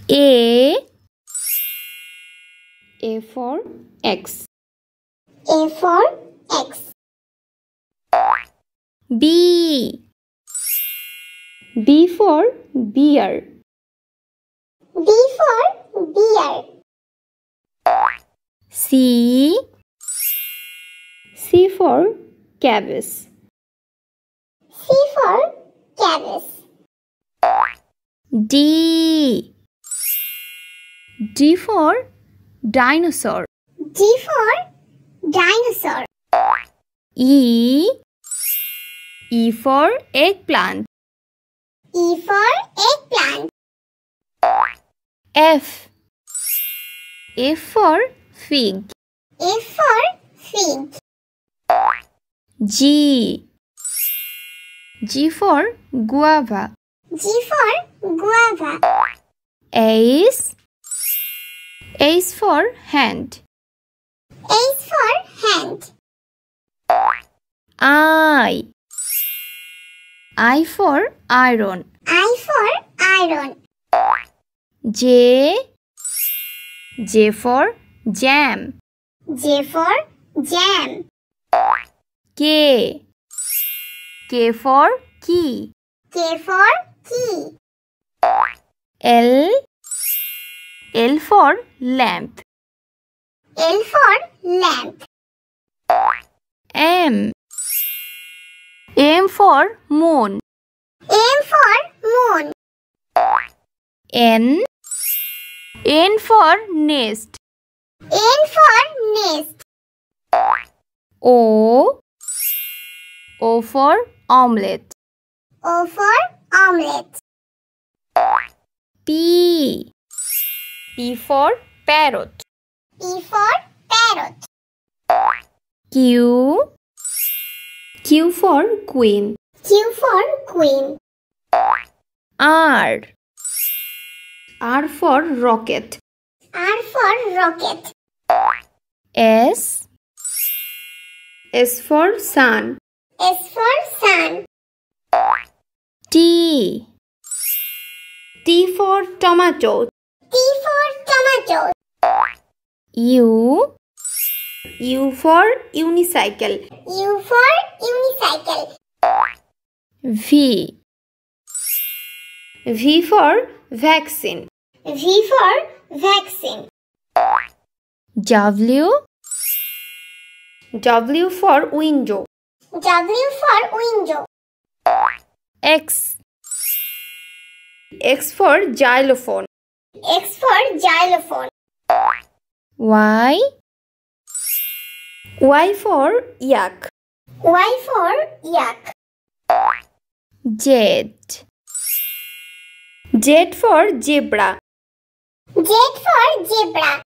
A for X. A for X. B for beer. B for beer. C for cabbage. C for cabbage. D for dinosaur. D for dinosaur. E for eggplant. E for eggplant. F for fig. F for fig. G for guava. G for guava. H for hand. H for hand. I for iron. I for iron. J for jam. J for jam. K for key. K for key. L for lamp. L for lamp. M for moon. M for moon. N for nest. N for nest. O for omelette. O for omelette. P for parrot. P for parrot. Q for queen. Q for queen. R for rocket. R for rocket. S for sun. S for sun. T for tomato. T for tomato. U for unicycle. U for unicycle. V for vaccine. V for vaccine. W for window. W for window. X for xylophone. X for xylophone. Y for yak. Y for yak. Z for zebra. Z for zebra.